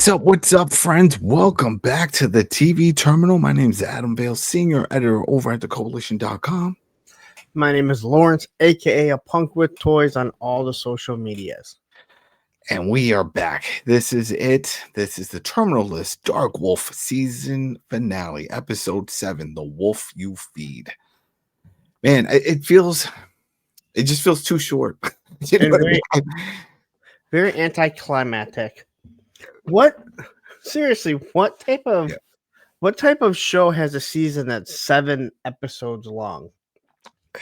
What's up, friends? Welcome back to the TV Terminal. My name is Adam Bale, senior editor over at Koalition.com. My name is Lawrence, aka a punk with toys on all the social medias. And we are back. This is it. This is the Terminal List Dark Wolf season finale, episode 7, The Wolf You Feed. Man, it just feels too short. You know very, very anticlimactic. Seriously, what type of show has a season that's 7 episodes long?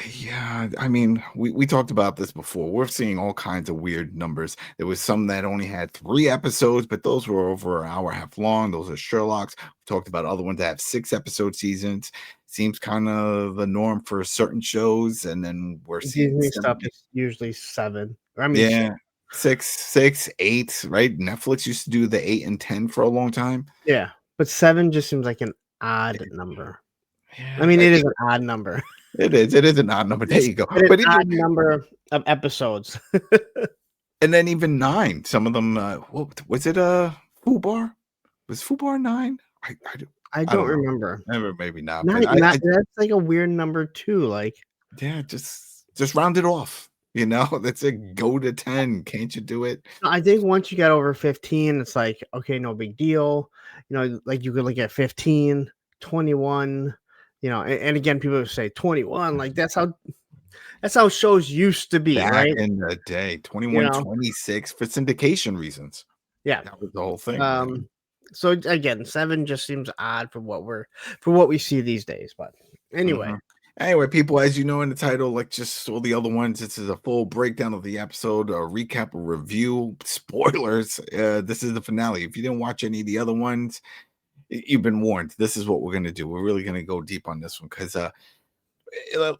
Yeah, I mean, we talked about this before. We're seeing all kinds of weird numbers. There was some that only had 3 episodes, but those were over an hour and a half long. Those are Sherlock's. We talked about other ones that have 6-episode seasons. Seems kind of the norm for certain shows, and then we're seeing Disney stuff is usually 7. Yeah, 6, 8, right? Netflix used to do the 8 and 10 for a long time. Yeah, but 7 just seems like an odd number. Yeah, I mean, it is an odd number. It is an odd number. There you go. But an odd number of episodes. And then even 9. Some of them. What was it? Fubar? Was Fubar 9? I don't remember. Maybe not. That's like a weird number too. Like, yeah, just round it off. You know, that's a go to 10. Can't you do it? I think once you got over 15, it's like, okay, no big deal. You know, like you could look at 15, 21. You know, and again, people say 21. Like that's how shows used to be, back right? in the day, 21, 26 for syndication reasons. Yeah, that was the whole thing. So again, 7 just seems odd for what we see these days. But anyway. Anyway, people, as you know in the title, like just all the other ones, this is a full breakdown of the episode, a recap, a review, spoilers. This is the finale. If you didn't watch any of the other ones, you've been warned. This is what we're going to do. We're really going to go deep on this one because,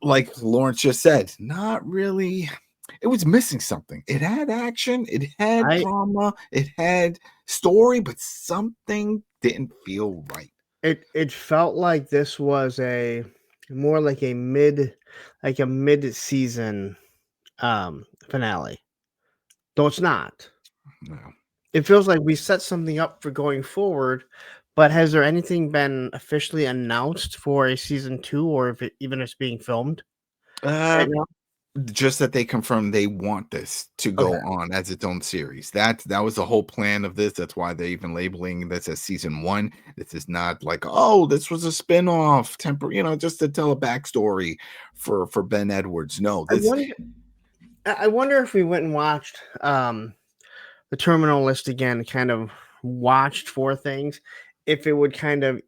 like Lawrence just said, not really. It was missing something. It had action. It had drama. It had story, but something didn't feel right. It felt like this was more like a mid-season finale. Though it's not. No. It feels like we set something up for going forward, but has there anything been officially announced for a season 2 or if it's being filmed? Right now? Just that they confirmed they want this to go on as its own series. That was the whole plan of this. That's why they're even labeling this as season 1. This is not like, oh, this was a spin-off, just to tell a backstory for Ben Edwards. No, this. I wonder if we went and watched the Terminal List again, kind of watched for things, if it would kind of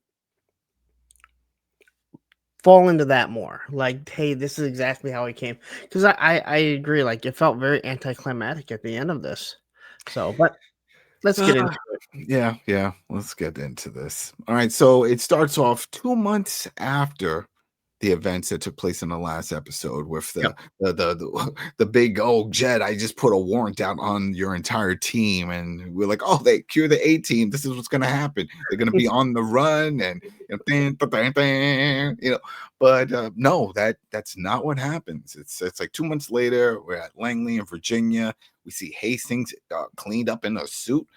fall into that more, like, hey, this is exactly how it came, because I agree, like it felt very anticlimactic at the end of this. So, but let's get into it. Yeah, let's get into this. All right, so it starts off 2 months after the events that took place in the last episode with the big, oh, Jed, I just put a warrant out on your entire team, and we're like, oh, they cure the A team. This is what's going to happen. They're going to be on the run, and but no, that's not what happens. It's like 2 months later. We're at Langley in Virginia. We see Hastings cleaned up in a suit,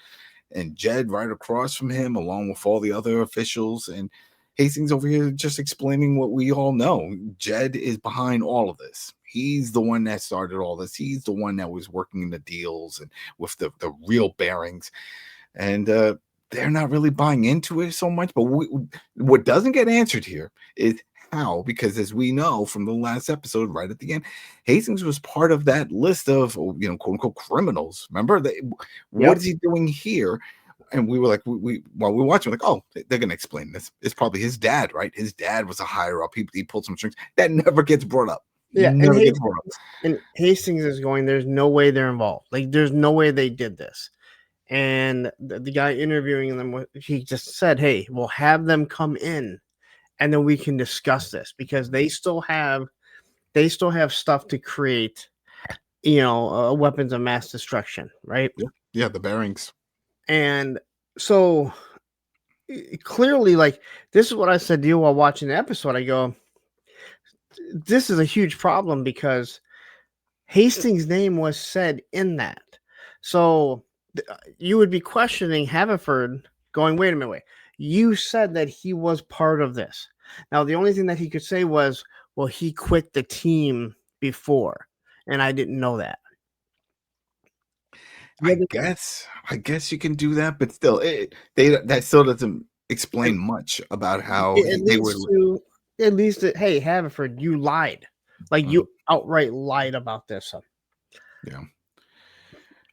and Jed right across from him, along with all the other officials, and Hastings over here just explaining what we all know. Jed is behind all of this. He's the one that started all this. He's the one that was working in the deals and with the real bearings. And they're not really buying into it so much. But what doesn't get answered here is how, because as we know from the last episode, right at the end, Hastings was part of that list of, quote unquote criminals. Remember, what is he doing here? And we were like, while we watch, we're like, oh, they're gonna explain this. It's probably his dad, right? His dad was a higher up. He pulled some strings. That never gets brought up. Yeah, and Hastings is going, there's no way they're involved. Like, there's no way they did this. And the guy interviewing them, he just said, hey, we'll have them come in, and then we can discuss this, because they still have stuff to create, weapons of mass destruction, right? Yeah, the bearings. And so clearly, like, this is what I said to you while watching the episode. I go, this is a huge problem, because Hastings' name was said in that. So you would be questioning Haverford, going, wait a minute, wait. You said that he was part of this. Now, the only thing that he could say was, well, he quit the team before, and I didn't know that. I guess you can do that, but still, that still doesn't explain much about how they were. At least, hey, Haverford, you lied. Like, you outright lied about this. Yeah.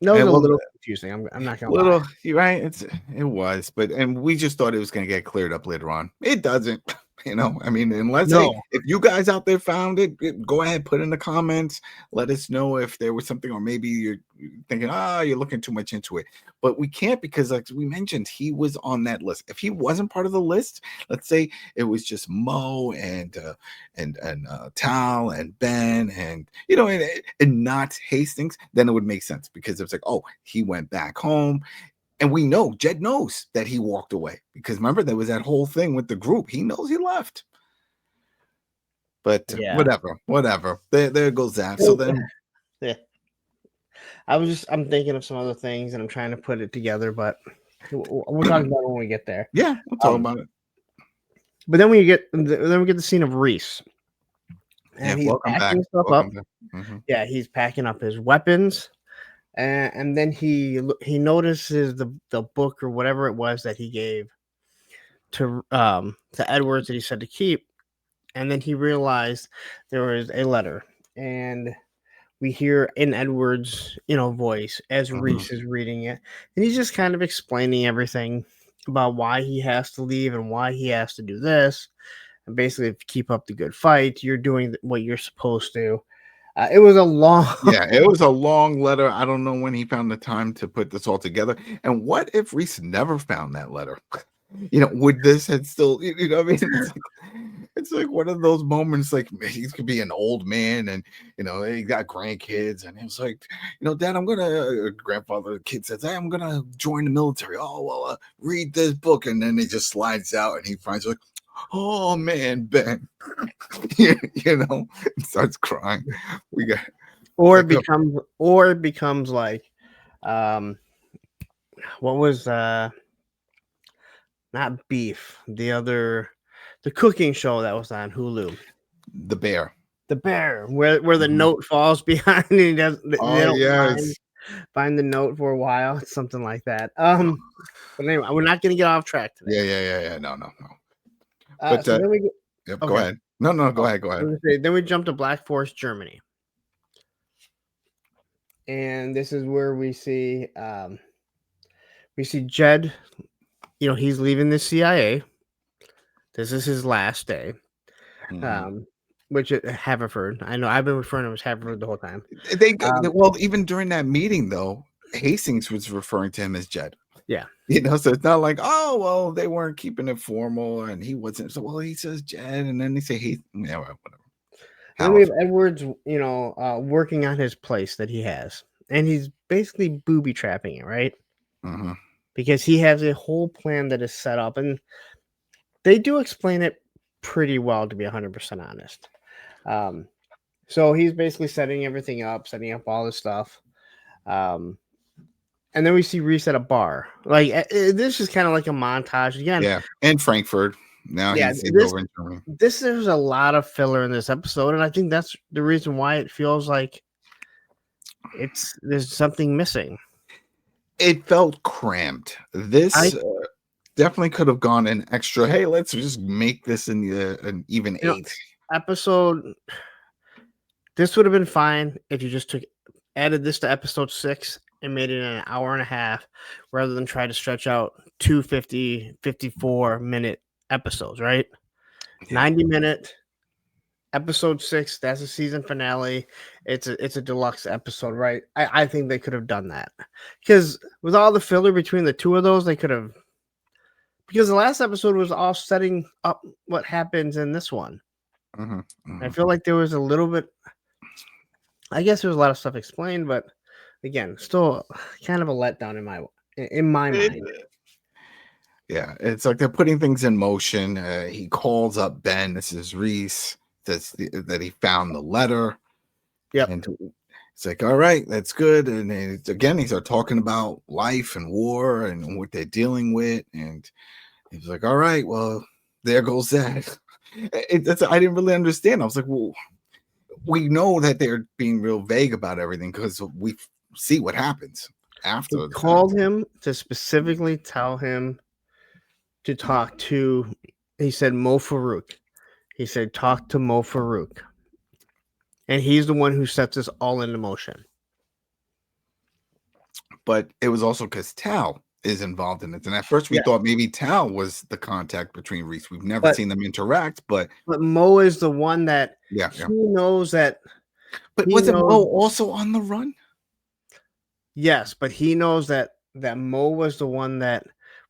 That was a little confusing. I'm not gonna lie. You're right. It was, and we just thought it was gonna get cleared up later on. It doesn't. I mean, unless if you guys out there found it, go ahead, put in the comments. Let us know if there was something, or maybe you're thinking, you're looking too much into it. But we can't, because, like we mentioned, he was on that list. If he wasn't part of the list, let's say it was just Mo and Tal and Ben and and not Hastings, then it would make sense, because it's like, oh, he went back home. And we know, Jed knows that he walked away, because remember, there was that whole thing with the group. He knows he left. But whatever. There goes that. So then, yeah. I'm thinking of some other things, and I'm trying to put it together, but we'll talk about it when we get there. Yeah, we'll talk about it. But then we get the scene of Reese, and he's packing stuff up. Mm-hmm. Yeah, he's packing up his weapons. And then he notices the book or whatever it was that he gave to Edwards that he said to keep, and then he realized there was a letter, and we hear in Edwards' voice as Reese is reading it, and he's just kind of explaining everything about why he has to leave and why he has to do this, and basically, if you keep up the good fight, you're doing what you're supposed to. It was a long letter. I don't know when he found the time to put this all together. And what if Reese never found that letter? Would this had still, what I mean? It's like one of those moments, like, he could be an old man and, he got grandkids, and he was like, Dad, grandfather, the kid says, hey, I'm going to join the military. Oh, well, read this book. And then he just slides out, and he finds, like, oh man, Ben, starts crying. We got, it becomes like, what was not Beef, the cooking show that was on Hulu, The Bear, where the note falls behind, and he does. Find the note for a while. It's something like that. But anyway, we're not going to get off track today. Yeah. No. But so then we go ahead. No, go ahead. Then we jump to Black Forest, Germany, and this is where we see Jed. He's leaving the CIA. This is his last day. Which Haverford. I know I've been referring to him as Haverford the whole time. Even during that meeting, though, Hastings was referring to him as Jed. Yeah. So it's not like, oh, well, they weren't keeping it formal and he wasn't. So, well, he says Jed, and then they say whatever. Then we have Edwards, working on his place that he has, and he's basically booby trapping it, right? Mm-hmm. Because he has a whole plan that is set up, and they do explain it pretty well, to be 100% honest. So he's basically setting up all this stuff. And then we see Reese at a bar. Like, this is kind of like a montage again. Yeah, and Frankfurt. Now he's over in Germany. There's a lot of filler in this episode, and I think that's the reason why it feels like there's something missing. It felt cramped. This definitely could have gone an extra. Hey, let's just make this an even 8 episode. This would have been fine if you just added this to episode 6 and made it an hour and a half, rather than try to stretch out 54-minute episodes, right? 90-minute episode 6. That's a season finale. It's a deluxe episode, right? I think they could have done that, because with all the filler between the two of those, they could have. Because the last episode was all setting up what happens in this one. Mm-hmm, mm-hmm. I feel like there was a little bit. I guess there was a lot of stuff explained, but again, still kind of a letdown in my mind. Yeah, it's like they're putting things in motion. He calls up Ben. This is Reese. That he found the letter. Yep. It's like, all right, that's good. And then again, he started talking about life and war and what they're dealing with. And he was like, all right, well, there goes that. I didn't really understand. I was like, well, we know that they're being real vague about everything because we see what happens after. He called him to specifically tell him to talk to, he said, Mo Farouk. He said, talk to Mo Farouk. And he's the one who sets us all into motion. But it was also because Tal is involved in it. And at first we thought maybe Tal was the contact between Reese. We've never seen them interact, but Mo is the one that he knows that. But wasn't Mo also on the run? Yes, but he knows that Mo was the one that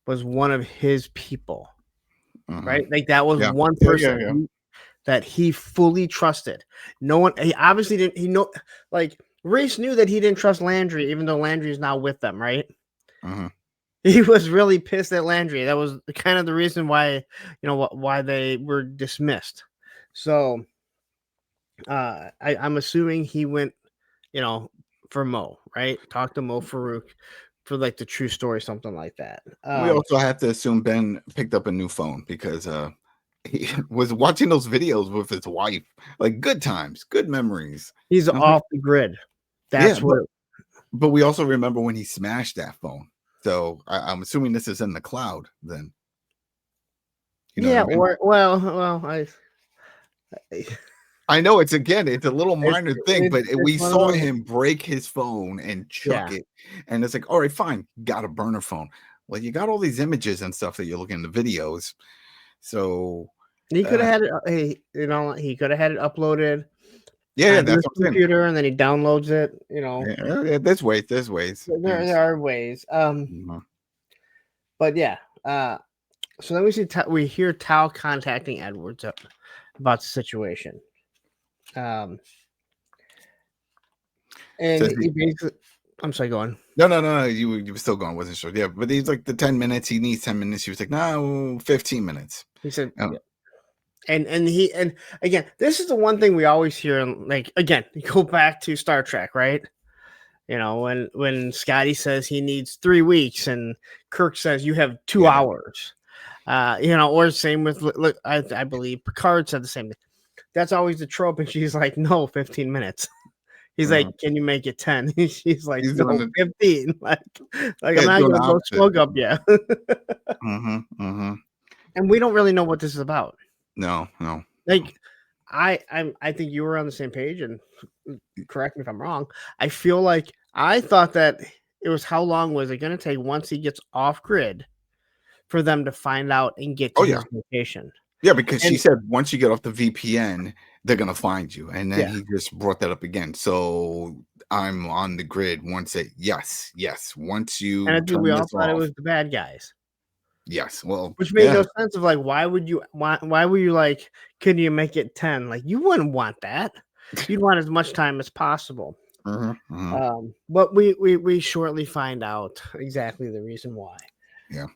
was one of his people. Right? Like that was one person that he fully trusted. No one, he obviously didn't, like Reese knew that he didn't trust Landry, even though Landry is now with them, right? He was really pissed at Landry. That was kind of the reason why, why they were dismissed. So I'm assuming he went, for Mo, right? Talk to Mo Farouk for like the true story, something like that. We also have to assume Ben picked up a new phone because he was watching those videos with his wife, like good times, good memories. He's off the grid. That's what. But we also remember when he smashed that phone. So I'm assuming this is in the cloud then. You know what I mean? Well, I know it's a little minor thing, but we saw him break his phone and chuck it. And it's like, all right, fine, got a burner phone. Well, you got all these images and stuff that you're looking at the videos. So he could have had it, he could have had it uploaded. Yeah, that's what I'm computer, and then he downloads it. Yeah, there's ways. There are ways. But yeah. So then we hear Tal contacting Edwards about the situation. And he basically, I'm sorry, go on. No. You were still going. Wasn't sure. Yeah, but he's like the 10 minutes. He needs 10 minutes. He was like, no, 15 minutes. He said, and again, this is the one thing we always hear. Like again, you go back to Star Trek, right? When Scotty says he needs 3 weeks, and Kirk says you have 2 hours. Or same with I believe Picard said the same thing. That's always the trope, and she's like, no, 15 minutes. He's like, can you make it 10? She's like, no, 15. Like I'm not gonna go smoke up yet. And we don't really know what this is about. No. Like I think you were on the same page, and correct me if I'm wrong. I feel like I thought that it was how long was it going to take once he gets off grid for them to find out and get to his location. Yeah, because she said once you get off the VPN, they're going to find you. And then he just brought that up again. So I'm on the grid once yes. Once you. And I think we all thought it was the bad guys. Yes. Well, which made no sense of like, why were you like, can you make it 10? Like, you wouldn't want that. You'd want as much time as possible. But we shortly find out exactly the reason why. Yeah.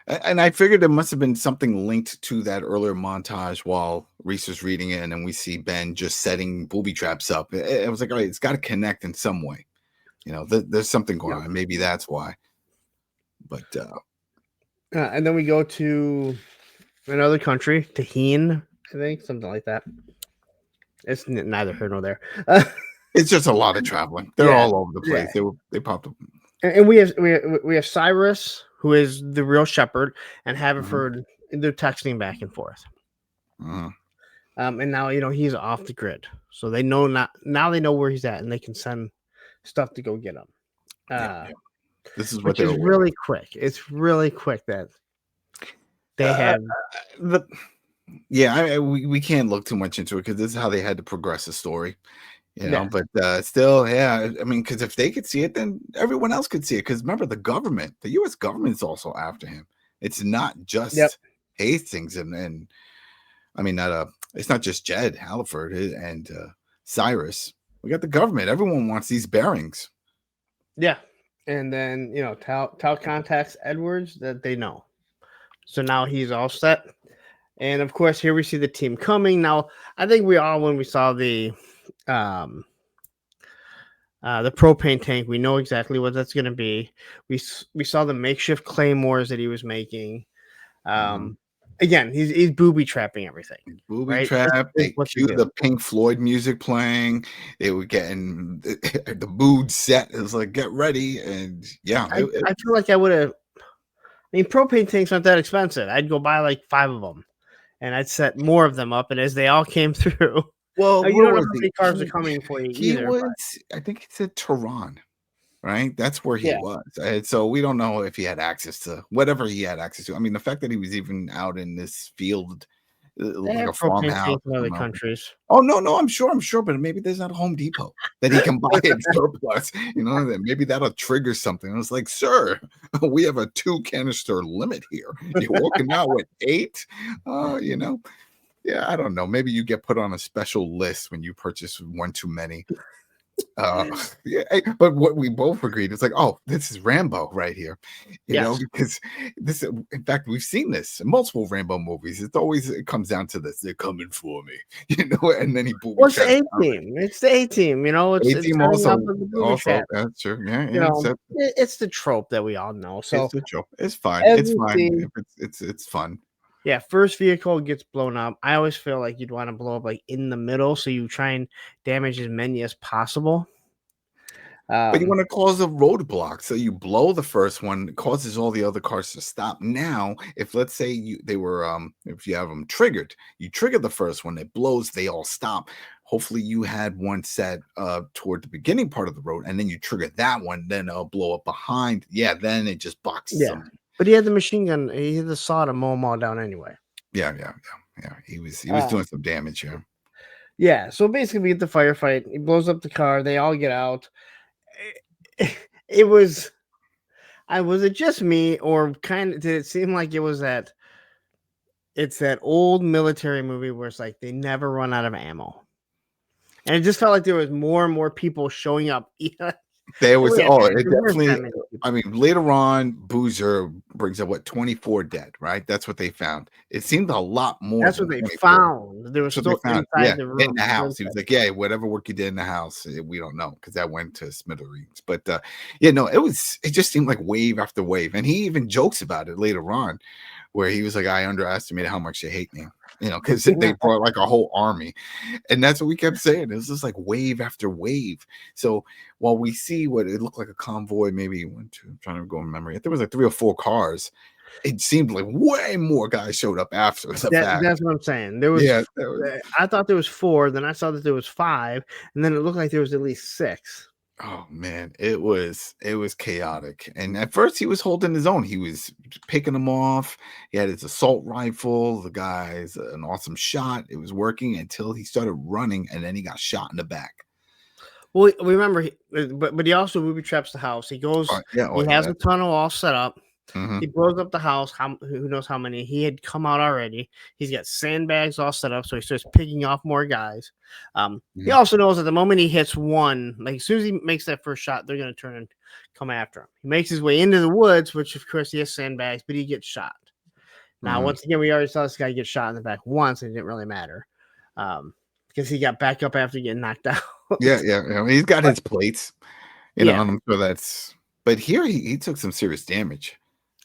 And I figured there must have been something linked to that earlier montage while Reese was reading it, and then we see Ben just setting booby traps up. It was like, all right, it's got to connect in some way. There's something going on. Maybe that's why. But and then we go to another country, Tahine, I think, something like that. It's neither here nor there. It's just a lot of traveling. They're all over the place. They popped up. And we have Cyrus, who is the real shepherd, and Haverford. They're texting back and forth. And now he's off the grid, so they know they know where he's at, and they can send stuff to go get him. This is what is really quick. It's really quick that they have we can't look too much into it because this is how they had to progress the story. But still, I mean, because if they could see it, then everyone else could see it. Because remember, the U.S. government is also after him. It's not just Hastings, and I mean, it's not just Jed Halford and Cyrus. We got the government. Everyone wants these bearings. Yeah, and then Tal contacts Edwards that they know, so now he's all set. And of course, here we see the team coming. Now, I think we all, when we saw the The propane tank, we know exactly what that's going to be. We saw the makeshift claymores that he was making. Again, he's booby trapping everything. Booby Right? trap. That's They what they cue do. the Pink Floyd music playing. They were getting the mood set. It was like, get ready. And yeah, I feel like I would have. I mean, propane tanks aren't that expensive. I'd go buy like 5 of them, and I'd set more of them up. And as they all came through, well, you where don't know was how he? many cars are coming for you He either. was, But I think he said Tehran, right? That's where he yeah, was. And so we don't know if he had access to whatever he had access to. I mean, the fact that he was even out in this field, it they looked like have a propane farmhouse. tanks in I don't other know. countries. Oh no, I'm sure, but maybe there's not a Home Depot that he can buy in surplus. That maybe that'll trigger something. It's like, sir, we have a 2 canister limit here. You're walking out with 8. Yeah, I don't know. Maybe you get put on a special list when you purchase one too many. Uh, yeah, but what we both agreed is like, oh, this is Rambo right here, Yes. because this. In fact, we've seen this in multiple Rambo movies. It comes down to this: they're coming for me, and then he booby What's the traps. A team? It's the A team. It's A-Team setting up also, the booby trap. that's true. Yeah, It's the trope that we all know. So it's the joke. It's fine. as It's we fine. see, If it's fun. yeah, first vehicle gets blown up. I always feel like you'd want to blow up like in the middle, so you try and damage as many as possible. But you want to cause a roadblock, so you blow the first one, it causes all the other cars to stop. Now, if let's say if you have them triggered, you trigger the first one, it blows, they all stop. Hopefully, you had one set toward the beginning part of the road, and then you trigger that one, then it'll blow up behind. Yeah, then it just boxes them. But he had the machine gun. He had the saw to mow them all down anyway. Yeah. He was doing some damage here. Yeah. So basically, we get the firefight. He blows up the car. They all get out. It was. Was it just me, or kind of did it seem like it was that? It's that old military movie where it's like they never run out of ammo, and it just felt like there was more and more people showing up. There was it There weren't that definitely. many people. I mean, later on, Boozer brings up 24 dead, right? That's what they found. It seemed a lot more. That's what they found. There was still inside the room. In the house. He was like, yeah, whatever work you did in the house, we don't know, because that went to smithereens. But it just seemed like wave after wave. And he even jokes about it later on, where he was like, I underestimated how much they hate me, because they brought like a whole army. And that's what we kept saying. It was just like wave after wave. So while we see what it looked like a convoy, maybe 1, 2, I'm trying to go in memory. I think it was like 3 or 4 cars. It seemed like way more guys showed up after the fact. That's what I'm saying. There was, I thought there was 4, then I saw that there was 5, and then it looked like there was at least 6. Oh man, it was chaotic. And at first he was holding his own. He was picking them off. He had his assault rifle. The guy's an awesome shot. It was working until he started running, and then he got shot in the back. Well, remember, but he also booby traps the house. He goes, he has a tunnel all set up. Mm-hmm. He blows up the house. Who knows how many? He had come out already. He's got sandbags all set up, so he starts picking off more guys. He also knows that the moment he hits one, like as soon as he makes that first shot, they're going to turn and come after him. He makes his way into the woods, which of course he has sandbags, but he gets shot. Now, once again, we already saw this guy get shot in the back once, and it didn't really matter because he got back up after getting knocked out. Yeah. He's got his plates, and I'm sure that's. But here he took some serious damage.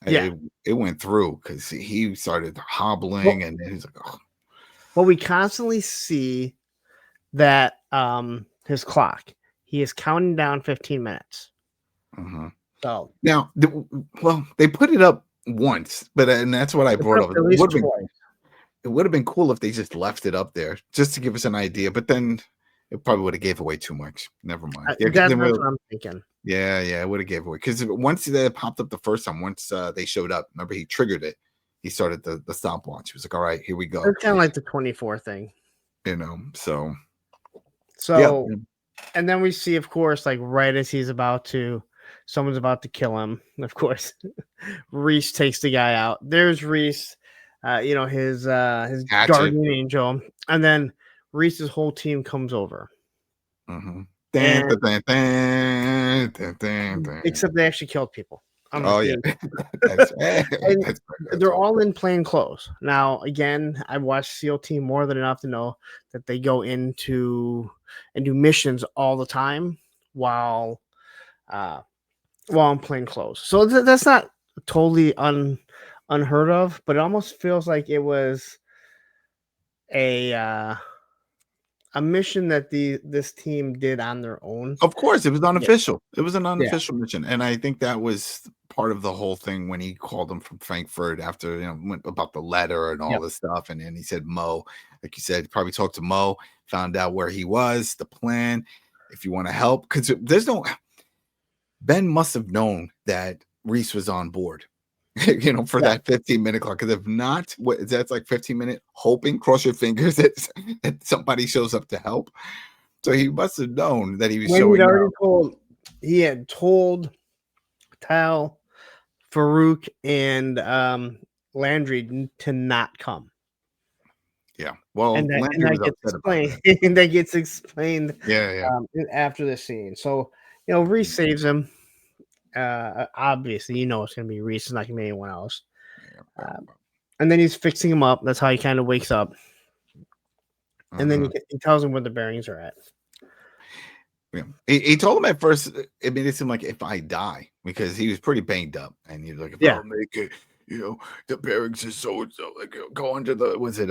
Yeah, it went through because he started hobbling, and then he's like, oh. Well, we constantly see that his clock. He is counting down 15 minutes. Mm-hmm. So now, they put it up once, and that's what I brought up. It would have been cool if they just left it up there just to give us an idea, but then it probably would have gave away too much. Never mind. That's what I'm thinking. Yeah, it would have gave away because once they popped up the first time, once they showed up, remember he triggered it. He started the stopwatch. He was like, "All right, here we go." It's kind of like the 24 thing, So, and then we see, of course, like right as someone's about to kill him. Of course, Reese takes the guy out. There's Reese, his guardian angel, and then Reese's whole team comes over. Mm-hmm. Except they actually killed people. Oh yeah, they're all in plain clothes. Now, again, I've watched SEAL Team more than enough to know that they go into and do missions all the time while in plain clothes. So that's not totally unheard of, but it almost feels like it was a mission that this team did on their own. Of course, it was Yeah. unofficial. It was an Yeah. unofficial mission, and I think that was part of the whole thing when he called him from Frankfurt after, went about the letter and all Yep. this stuff, and then he said Mo, like you said, probably talked to Mo, found out where he was, the plan, if you want to help, because Ben must have known that Reese was on board, for that 15-minute clock. Because if not, that's like 15-minute hoping, cross your fingers that somebody shows up to help. So he must have known that he was showing up. He had told Tal, Farouk, and Landry to not come. Yeah. Well, and that gets explained. Yeah. After the scene. So, Reese saves him. Obviously, it's going to be Reese. It's not going to be anyone else. And then he's fixing him up. That's how he kind of wakes up. And then he tells him where the bearings are at. Yeah. He told him at first, it made it seem like if I die, because he was pretty banged up. And he's like, if I don't make it, the bearings is so-and-so. Like, go under the, it wasn't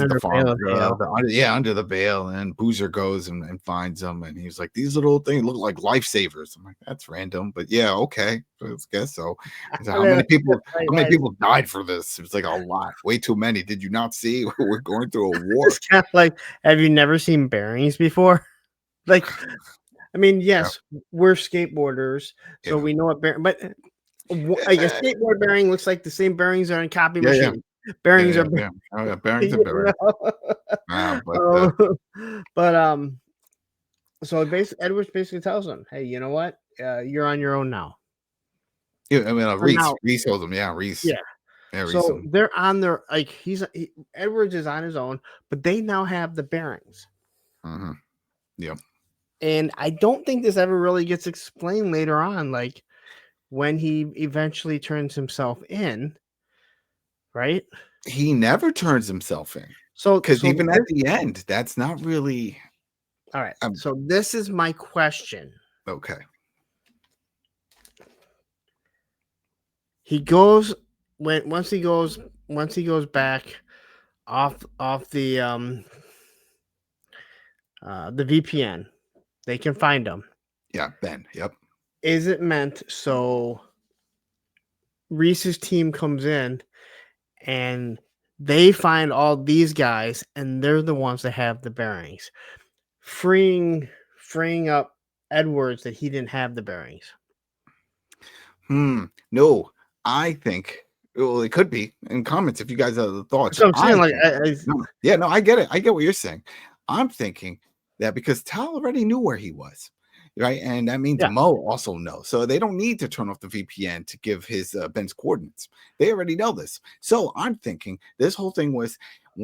the farm under the bale, and Boozer goes and finds them, and he's like, these little things look like lifesavers. I'm like, that's random, but yeah, okay, I guess so. Like, how many people died for this? It's like a lot, way too many. Did you not see we're going through a war? It's kind of like, have you never seen bearings before? Like, I mean, yes, we're skateboarders, so we know what bearing, but like a skateboard bearing looks like the same bearings are in copy machine. Bearings are bearings are bearings. So Edwards basically tells him, "Hey, you know what? You're on your own now." Yeah, I mean, Reese told him, Reese. Yeah. So they're on their Edwards is on his own, but they now have the bearings. Mm-hmm. Yeah. And I don't think this ever really gets explained later on, like when he eventually turns himself in. Right? He never turns himself in. So even at the end, that's not really all right. So this is my question. Okay. He goes once he goes back off the VPN, they can find him. Yeah, Ben. Yep. Is it meant so Reese's team comes in and they find all these guys, and they're the ones that have the bearings, freeing up Edwards that he didn't have the bearings? No, I think. Well, it could be in comments if you guys have the thoughts. So I'm saying, I get it. I get what you're saying. I'm thinking that because Tal already knew where he was. Right, and that means Mo also knows, so they don't need to turn off the VPN to give his Ben's coordinates. They already know this. So I'm thinking this whole thing was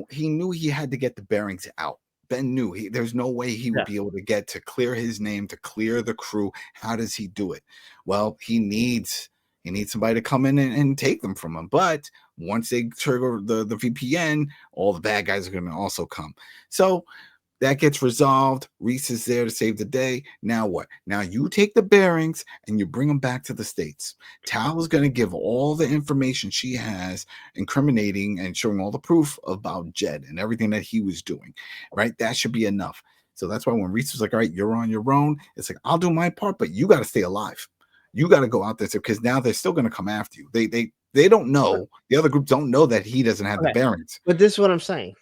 he knew he had to get the bearings out. Ben knew there's no way he would be able to get to clear his name, to clear the crew. How does he do it? Well, he needs somebody to come in and take them from him. But once they trigger the VPN, all the bad guys are going to also come. So that gets resolved. Reese is there to save the day. Now what? Now you take the bearings and you bring them back to the States. Tal is going to give all the information she has, incriminating and showing all the proof about Jed and everything that he was doing, right? That should be enough. So that's why when Reese was like, all right, you're on your own, it's like, I'll do my part, but you got to stay alive. You got to go out there because now they're still going to come after you. They don't know. The other group don't know that he doesn't have the bearings. But this is what I'm saying.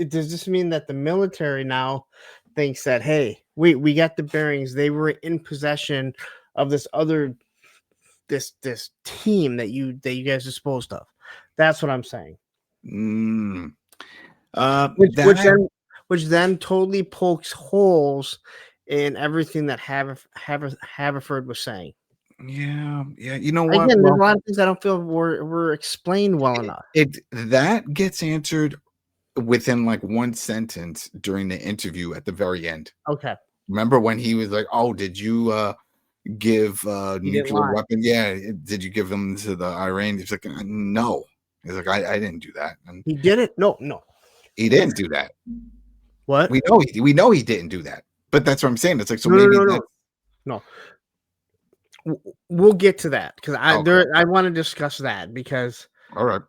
Does this mean that the military now thinks that, hey, we got the bearings, they were in possession of this team that you guys disposed of? That's what I'm saying. Which then totally pokes holes in everything that Haverford was saying. Yeah. You know what? Again, there's a lot of things I don't feel were explained well enough. That gets answered within like one sentence during the interview at the very end. Okay. Remember when he was like, "Oh, did you give nuclear weapon? Yeah, did you give them to the Iran?" He's like, "No." He's like, "I didn't do that." And he did it. No, he didn't do that. What? We know he didn't do that. But that's what I'm saying. It's like, so No, no, maybe no, that's no. We'll get to that because okay. I want to discuss that because All right.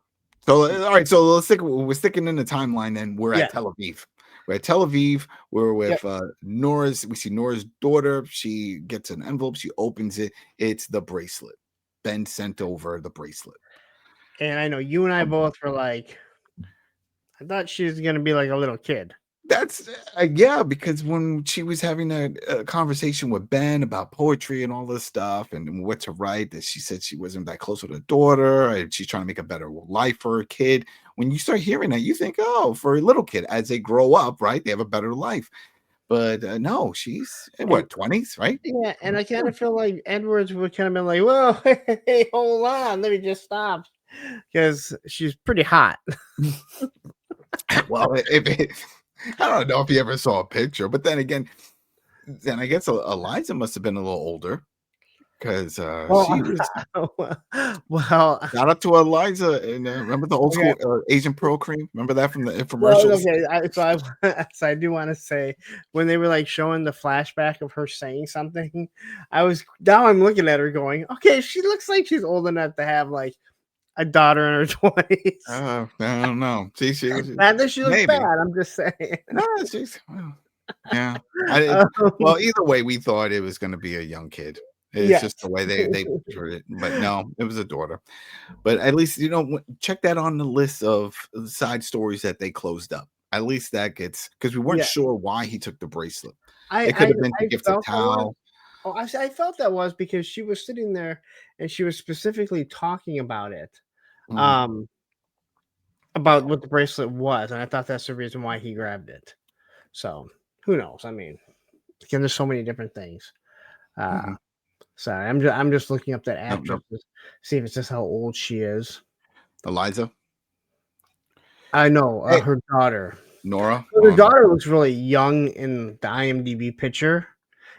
So all right. So we're sticking in the timeline, and we're yeah, at Tel Aviv. We're at Tel Aviv. We're yep. with Nora's. We see Nora's daughter. She gets an envelope. She opens it. It's the bracelet. Ben sent over the bracelet. And I know you and I both were like, I thought she was gonna be like a little kid. That's yeah, because when she was having a conversation with Ben about poetry and all this stuff and what to write, that she said she wasn't that close with her daughter and she's trying to make a better life for her kid. When you start hearing that, you think, oh, for a little kid, as they grow up, right, they have a better life. But no, she's in And what 20s, right? yeah, and I kind of feel like Edwards would kind of been like, "Whoa, hey, hold on, let me just stop," because she's pretty hot. Well, I don't know if you ever saw a picture, but then again, then I guess Eliza must have been a little older because Well, she was. well, Shout out to Eliza and remember the old okay, school Asian pearl cream? Remember that from the well, infomercials? okay. So I do want to say when they were like showing the flashback of her saying something, I'm looking at her going, okay, she looks like she's old enough to have like a daughter in her 20s. I don't know. See, Not that she looks bad. maybe. I'm just saying. No, she's well, yeah. I didn't. Um, Well, either way, we thought it was going to be a young kid. It's yes. just the way they pictured it, but no, it was a daughter. But at least check that on the list of side stories that they closed up. At least that gets because we weren't Yeah. sure why he took the bracelet. I It could I, have been to I gift a felt that was. towel. Oh, I felt that was because she was sitting there and she was specifically talking about it. Mhm, Um, about what the bracelet was, and I thought that's the reason why he grabbed it. So who knows? I mean, again, there's so many different things. Uh, mhm. sorry, I'm just looking up that Nope, actress nope. to see if it's just how old she is. Eliza. I know Hey, her daughter. Nora. Her Oh no. daughter looks really young in the IMDb picture,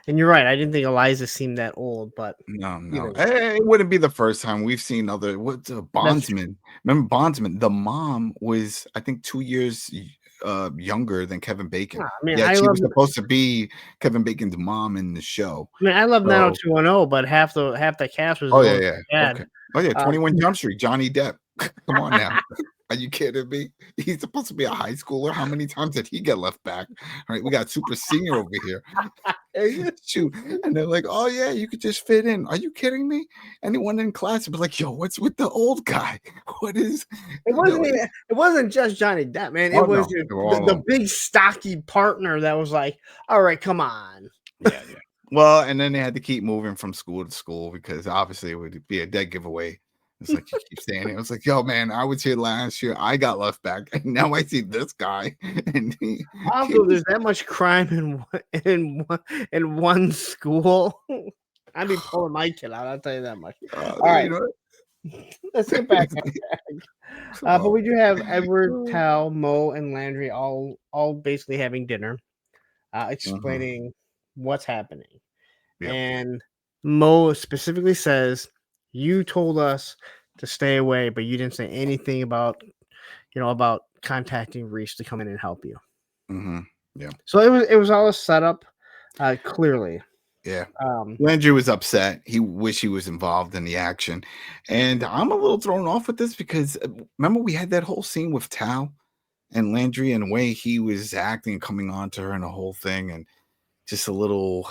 and you're right. I didn't think Eliza seemed that old, but No, either no. way, It wouldn't be the first time we've seen other what's that's true. Bondsman. Remember Bondsman? The mom was, I think, 2 years younger than Kevin Yeah, Bacon. I mean, Yet she was supposed to be Kevin Bacon's mom in the show. I love So 90210, but half the cast was as oh old as yeah. my Okay. dad. Oh yeah, Um, 21 Jump Street, Johnny Depp. Come on now. Are you kidding me? He's supposed to be a high schooler. How many times did he get left back? All right, we got super senior over here. Shoot. And they're like, oh yeah, you could just fit in. Are you kidding me? Anyone in class would be like, yo, what's with the old guy? What is no? it wasn't just Johnny Depp, man. Oh It was no, they were all the on. big stocky partner that was like, all right, come on. Yeah, yeah. Well, and then they had to keep moving from school to school because obviously it would be a dead giveaway. It's like you keep saying it. I was like, yo, man, I was here last year. I got left back. And now I see this guy. And he Also, was there's that much crime in one school. I'd be pulling my kid out. I'll tell you that much. All you right, know. let's get back on track. But Oh, we do have Edward, Tal, Mo, and Landry all basically having dinner, mhm. explaining what's happening. Yep. And Mo specifically says, "You told us to stay away, but you didn't say anything about about contacting Reese to come in and help you." Hmm. Yeah. So it was all a setup, clearly. Yeah. Um, Landry was upset. He wished he was involved in the action. And I'm a little thrown off with this because remember we had that whole scene with Tal and Landry and the way he was acting and coming on to her and the whole thing and just a little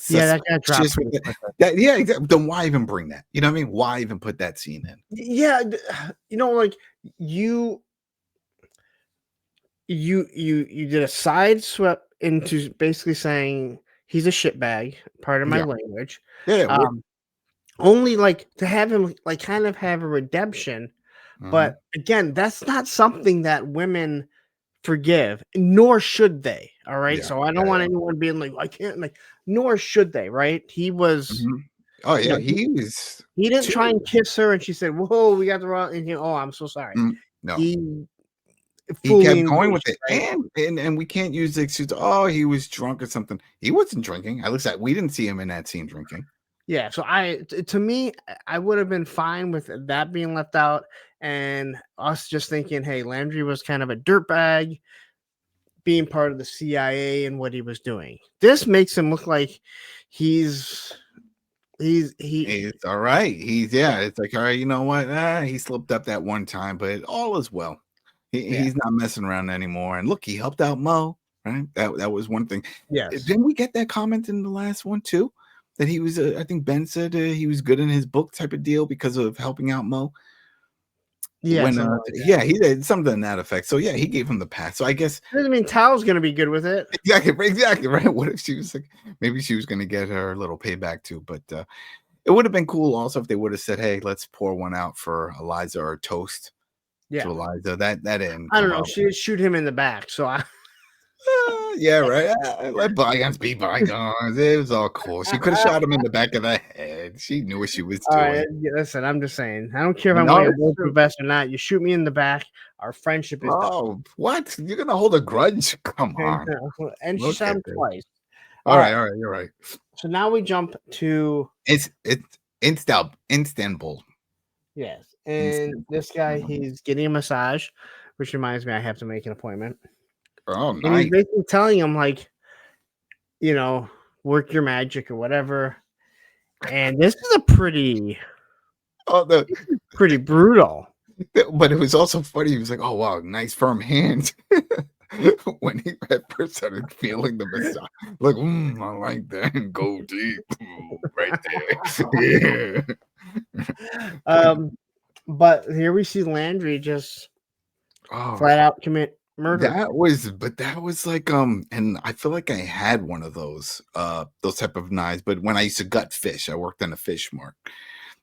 yeah, that got dropped suspicious with pretty quickly. that. Yeah, exactly. Then why even bring that? You know what I mean? Why even put that scene in? Yeah, like you you did a side swept into basically saying he's a shitbag. Pardon my Yeah. language. Yeah. Only like to have him like kind of have a redemption, Mhm. but again, that's not something that women forgive, nor should they. All right. Yeah. So I don't Yeah. want Yeah. anyone being like, I can't like, nor should they, right? He was, Mhm. Oh you yeah. know, He was he didn't try too. and kiss her and she said, whoa, we got the wrong and oh, I'm so sorry. No. He He fully kept going with engaged, it, right? and we can't use the excuse, "Oh, he was drunk or something." He wasn't drinking. At least we didn't see him in that scene drinking. Yeah. So to me, I would have been fine with that being left out and us just thinking, hey, Landry was kind of a dirtbag. being part of the CIA and what he was doing. This makes him look like he's It's all right. It's like, all right, you know what? He slipped up that one time, but all is well. He's not messing around anymore. And look, he helped out Mo, right? That was one thing. yes. Didn't we get that comment in the last one too? That he was, I think Ben said he was good in his book type of deal because of helping out Mo. Yeah, When something like that. yeah, he did something to that effect. So yeah, he gave him the pass. So I guess Doesn't mean Tao's gonna be good with it. exactly right. What if she was like, maybe she was gonna get her little payback too, but it would have been cool also if they would have said, hey, let's pour one out for Eliza or toast Yeah, to Eliza. That didn't I don't come know. out. She would shoot him in the back, so I. Yeah, right. Let bygones be bygones. It was all cool. She could have shot him in the back of the head. She knew what she was All doing. right, listen. I'm just saying. I don't care if I'm No, wearing a it's true. bulletproof vest or not. You shoot me in the back, our friendship is done. Oh, what? You're gonna hold a grudge? Come on. And she Look shot at him this. twice. All right, you're right. So now we jump to It's Istanbul. yes, and this guy he's getting a massage, which reminds me I have to make an appointment. Oh, And nice. he's basically telling him like, work your magic or whatever. And this is a pretty brutal. But it was also funny. He was like, "Oh wow, nice firm hands." When he at first started feeling the massage, like, I like that. And go deep, right there. Yeah. But here we see Landry just flat out commit murder. That was like and I feel like I had one of those type of knives, but when I used to gut fish, I worked in a fish market.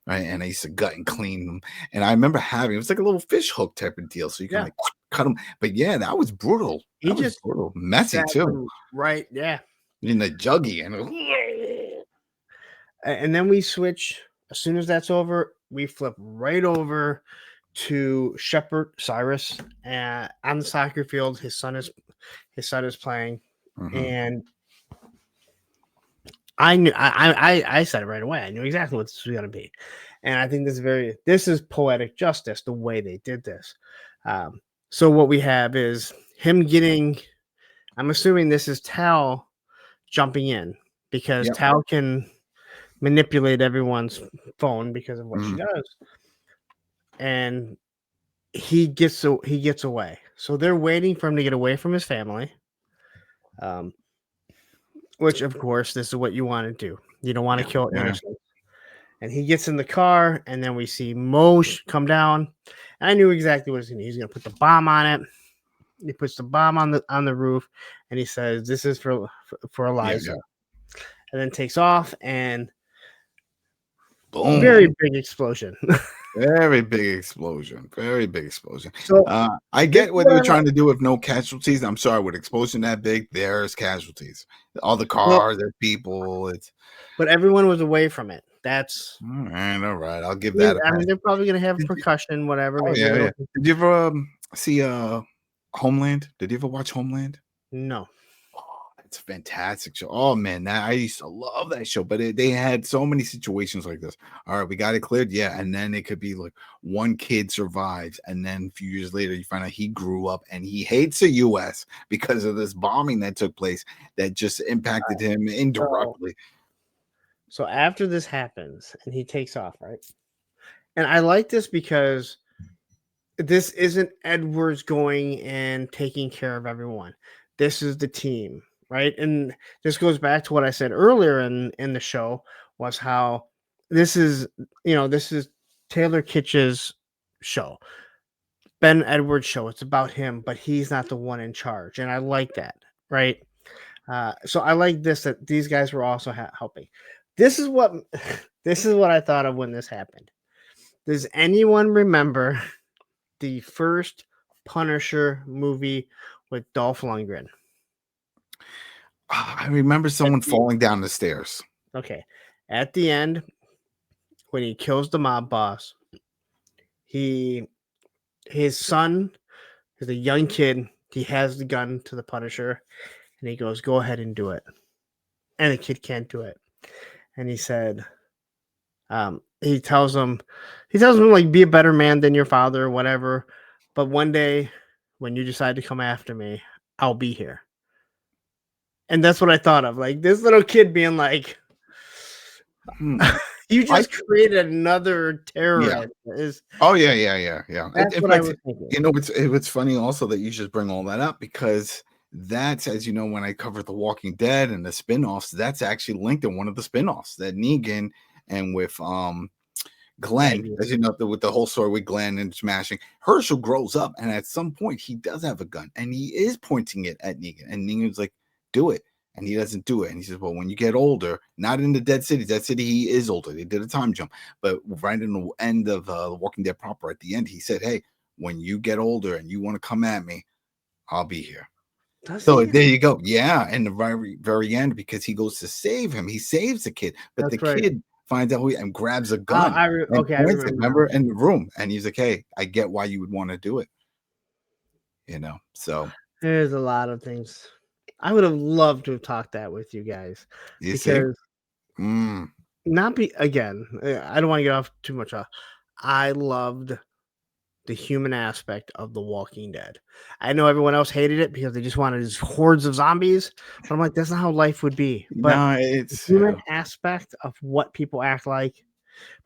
Right, and I used to gut and clean them, and I remember having it was like a little fish hook type of deal, so you can like cut them. But yeah, that was brutal. That was brutal, messy too. Right, yeah. In the juggy, And then we switch. As soon as that's over, we flip right over to Shepherd Cyrus on the soccer field. His son is playing, and I knew I said it right away. I knew exactly what this was going to be, and I think this is poetic justice the way they did this. So what we have is him getting. I'm assuming this is Tal jumping in because Tal can manipulate everyone's phone because of what she does, and he gets away. So they're waiting for him to get away from his family. Which, of course, this is what you want to do. You don't want to kill innocents. And he gets in the car, and then we see Mo come down. And I knew exactly what he was going to do. He's going to put the bomb on it. He puts the bomb on the roof, and he says, "This is for Eliza." And then takes off, and boom! Very big explosion. Very big explosion. Very big explosion. So I get what they were trying to do with no casualties. I'm sorry, with explosion that big, there's casualties. All the cars, there's people. But everyone was away from it. That's all right. I'll give that. I mean, they're probably gonna have percussion, whatever. Oh, yeah. Did you ever see Homeland? Did you ever watch Homeland? No. It's a fantastic show. Oh man, I used to love that show, but they had so many situations like this. All right, we got it cleared, and then it could be like one kid survives, and then a few years later, you find out he grew up and he hates the U.S. because of this bombing that took place that just impacted him indirectly. So after this happens, and he takes off, right? And I like this because this isn't Edwards going and taking care of everyone. This is the team. Right. And this goes back to what I said earlier in the show was how this is Taylor Kitsch's show, Ben Edwards' show. It's about him, but he's not the one in charge. And I like that. Right. So I like this, that these guys were also helping. This is what I thought of when this happened. Does anyone remember the first Punisher movie with Dolph Lundgren? I remember someone falling down the stairs. Okay. At the end, when he kills the mob boss, his son is a young kid. He has the gun to the Punisher, and he goes, "Go ahead and do it." And the kid can't do it. And he said, he tells him like, be a better man than your father or whatever. But one day, when you decide to come after me, I'll be here. And that's what I thought of. Like this little kid being like, you just created another terrorist. Oh yeah. That's what I was thinking. You know, it's funny also that you just bring all that up, because that's, as you know, when I covered The Walking Dead and the spinoffs, that's actually linked in one of the spinoffs that Negan and with Glenn, as you know, with the whole story with Glenn and smashing, Herschel grows up, and at some point he does have a gun, and he is pointing it at Negan, and Negan's like, "Do it," and he doesn't do it, and he says, "Well, when you get older, not in the Dead City, he is older. They did a time jump, but right in the end of The Walking Dead proper, at the end, he said, "Hey, when you get older and you want to come at me, I'll be here." So there you go. Yeah, and the very end, because he goes to save him, he saves the kid, but the kid finds out and grabs a gun. I remember in the room, and he's like, "Hey, I get why you would want to do it." You know, so there's a lot of things. I would have loved to have talked that with you guys, because not be again. I don't want to get off too much off. I loved the human aspect of The Walking Dead. I know everyone else hated it because they just wanted these hordes of zombies, but I'm like, that's not how life would be. But no, it's the human aspect of what people act like.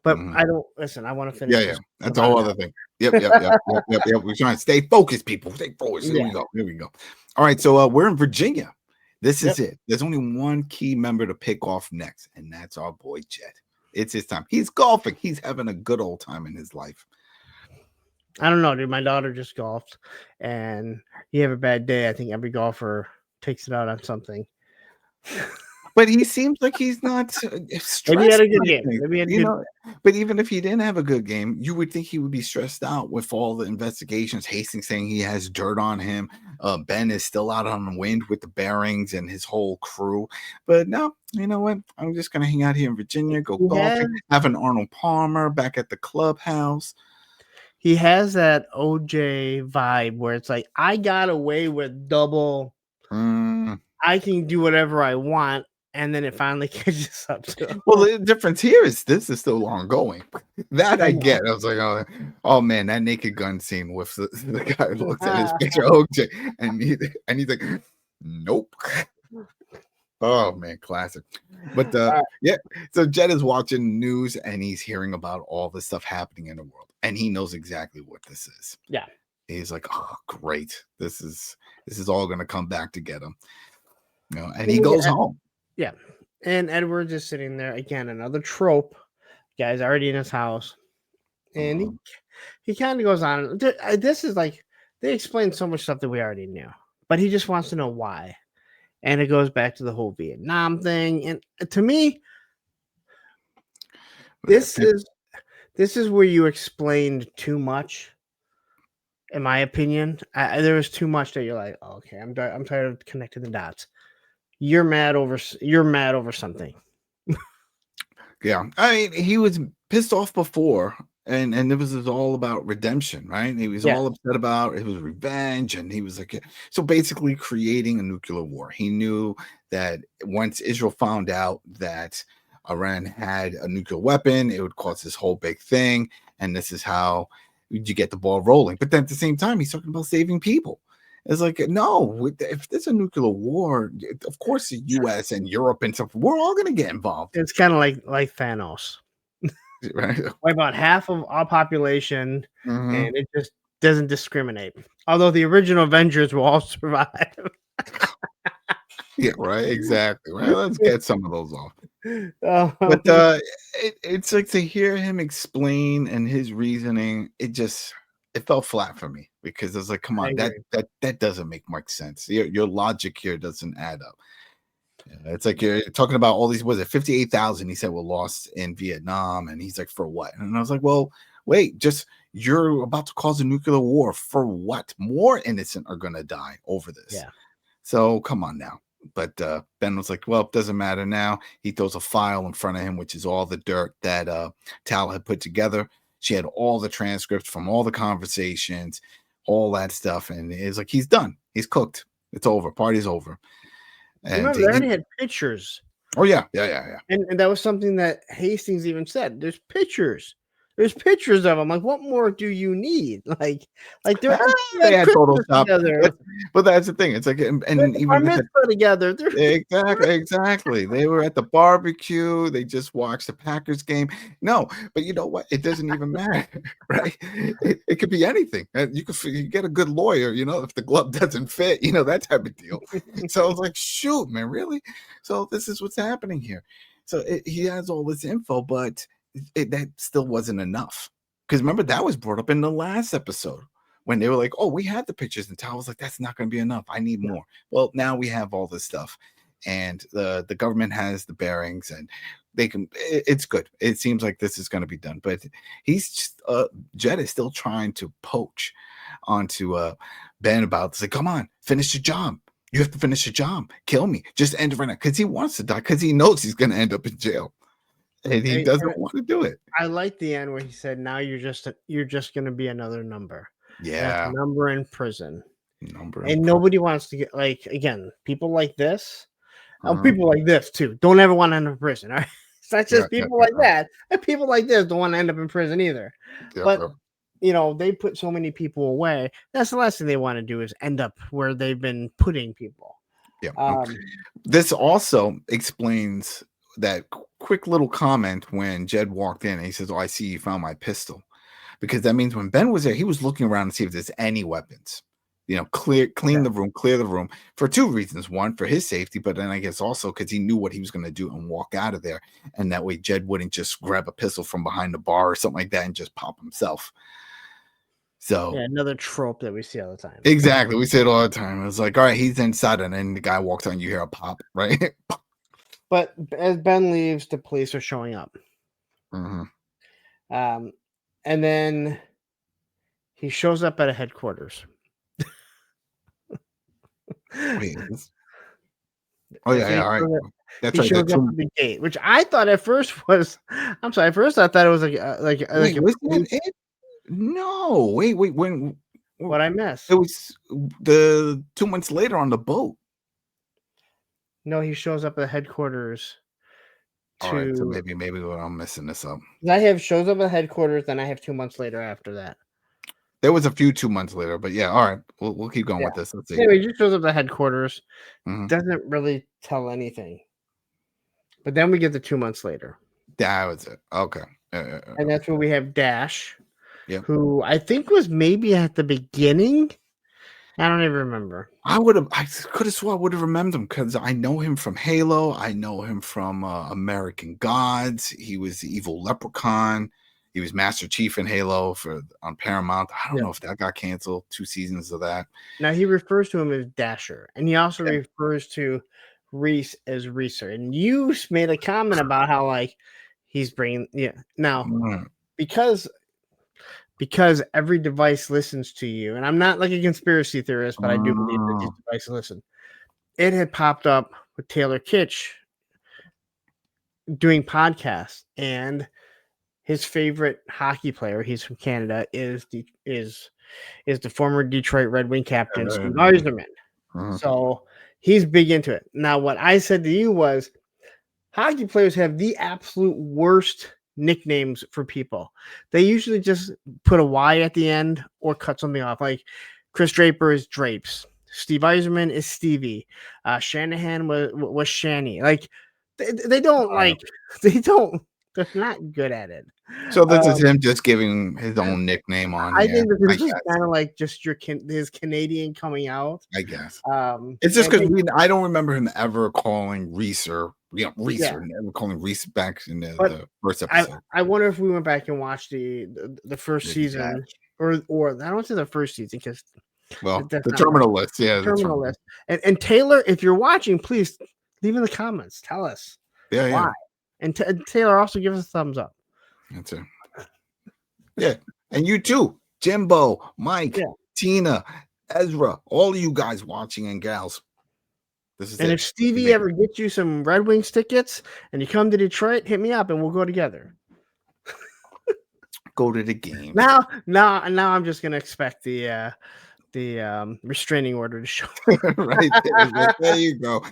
But I don't listen. I want to finish. Yeah. That's a whole other thing. Yep. We're trying to stay focused, people. Stay focused. Here we go. All right. So we're in Virginia. This is it. There's only one key member to pick off next, and that's our boy Jed. It's his time. He's golfing. He's having a good old time in his life. I don't know, dude. My daughter just golfed, and you have a bad day. I think every golfer takes it out on something. But he seems like he's not stressed. Maybe he had a good game. But even if he didn't have a good game, you would think he would be stressed out with all the investigations. Hastings saying he has dirt on him. Ben is still out on the wind with the bearings and his whole crew. But no, you know what? I'm just gonna hang out here in Virginia, go golfing, have an Arnold Palmer back at the clubhouse. He has that OJ vibe where it's like, I got away with double. I can do whatever I want, and then it finally catches up to him. Well, the difference here is this is still ongoing. That I get. I was like, oh man, that Naked Gun scene with the guy who looks at his picture, OJ, and he's like, nope. Oh man, classic. But so Jed is watching news, and he's hearing about all the stuff happening in the world, and he knows exactly what this is. Yeah. He's like, oh great, this is all gonna come back to get him. You know, and he goes home. Yeah. And Edward's just sitting there again, another trope. Guy's already in his house. And he kind of goes on. This is like, they explain so much stuff that we already knew, but he just wants to know why. And it goes back to the whole Vietnam thing. And to me, this is where you explained too much. In my opinion, there was too much that you're like, oh, okay, I'm tired of connecting the dots. You're mad over something. Yeah, I mean, he was pissed off before, and it was all about redemption, right? He was all upset about it was revenge, and he was like, so basically creating a nuclear war. He knew that once Israel found out that Iran had a nuclear weapon, it would cause this whole big thing, and this is how you get the ball rolling. But then at the same time, he's talking about saving people. It's like, no, if there's a nuclear war, of course the U.S. and Europe and stuff, we're all going to get involved. It's kind of like Thanos. Right? Wipe out half of our population, and it just doesn't discriminate. Although the original Avengers will all survive. Yeah, right. Exactly. Right. Let's get some of those off. But it's like to hear him explain and his reasoning, it fell flat for me, because it's like, come on, that doesn't make much sense. Your logic here doesn't add up. It's like you're talking about all these, was it 58,000 he said were lost in Vietnam, and he's like, for what? And I was like, well, wait, you're about to cause a nuclear war for what? More innocent are gonna die over this. Yeah. So come on now. But Ben was like, well, it doesn't matter now. He throws a file in front of him, which is all the dirt that Tal had put together. She had all the transcripts from all the conversations, all that stuff. And it's like, he's done. He's cooked. It's over. Party's over. And remember, they already had pictures. Oh, yeah. And that was something that Hastings even said. There's pictures. There's pictures of them. Like, what more do you need? Like they had Photoshop. But that's the thing. It's like, and Our even with the mitzvah together. exactly. They were at the barbecue. They just watched the Packers game. No, but you know what? It doesn't even matter, right? It could be anything. You get a good lawyer, if the glove doesn't fit, that type of deal. So I was like, shoot, man, really? So this is what's happening here. So he has all this info, but that still wasn't enough. Because remember, that was brought up in the last episode when they were like, oh, we had the pictures. And Tal was like, that's not going to be enough. I need more. Well, now we have all this stuff. And the government has the bearings and they can, it's good. It seems like this is going to be done. But he's just, Jed is still trying to poach onto Ben about this. Like, come on, finish your job. You have to finish your job. Kill me. Just end it right now. Because he wants to die. Because he knows he's going to end up in jail. And he doesn't want to do it. I like the end where he said, now you're just going to be another number. Yeah. Number in prison. Nobody wants to get, like, again, people like this. People like this too don't ever want to end up in prison. Right? It's not just people like that. And people like this don't want to end up in prison either. But they put so many people away. That's the last thing they want to do is end up where they've been putting people. Yeah. This also explains that quick little comment when Jed walked in and he says, oh, I see you found my pistol. Because that means when Ben was there, he was looking around to see if there's any weapons. Clear the room for two reasons. One, for his safety, but then I guess also because he knew what he was going to do and walk out of there. And that way Jed wouldn't just grab a pistol from behind the bar or something like that and just pop himself. So another trope that we see all the time. Exactly. We say it all the time. It's like, all right, he's inside, and then the guy walks on, you hear a pop, right? But as Ben leaves, the police are showing up. Mm-hmm. And then he shows up at a headquarters. Wait, all right. That's right. Shows up at the gate, which I thought at first was. I'm sorry. At first, I thought it was wasn't it? No, wait. When? What I missed? It was the 2 months later on the boat. No, he shows up at headquarters. All right, so maybe I'm messing this up. I have shows up at headquarters, then I have 2 months later after that. There was a few 2 months later, but yeah, all right. We'll keep going with this. Let's see. Anyway, he just shows up at headquarters. Doesn't really tell anything. But then we get the 2 months later. That was it. Okay. And that's where we have Dash, who I think was maybe at the beginning. I don't even remember. I could have sworn I would have remembered him because I know him from Halo. I know him from American Gods. He was the evil leprechaun. He was Master Chief in Halo on Paramount. I don't know if that got canceled. 2 seasons of that. Now he refers to him as Dasher, and he also refers to Reese as Reeser. And you made a comment about how he's bringing now because every device listens to you, and I'm not like a conspiracy theorist, but I do believe that these devices listen. It had popped up with Taylor Kitsch doing podcasts, and his favorite hockey player, he's from Canada, is the former Detroit Red Wing captain, Steve Yzerman. So he's big into it. Now, what I said to you was, hockey players have the absolute worst nicknames for people. They usually just put a Y at the end or cut something off. Like Chris Draper is Drapes. Steve Yzerman is Stevie. Shanahan was Shanny. Like they don't they're not good at it. So this is him just giving his own nickname on. I think this is kind of like just his Canadian coming out. I guess. It's just because I don't remember him ever calling Reese or never calling Reese back in the first episode. I wonder if we went back and watched the first season or I don't say the first season because the terminal list, terminal list. And Taylor, if you're watching, please leave in the comments. Tell us why. And Taylor also gives us a thumbs up. That's it. Yeah, and you too, Jimbo, Mike, Tina, Ezra, all of you guys watching and gals. This is if Stevie ever gets you some Red Wings tickets and you come to Detroit, hit me up and we'll go together. Go to the game. Now I'm just gonna expect the restraining order to show. Right there you go.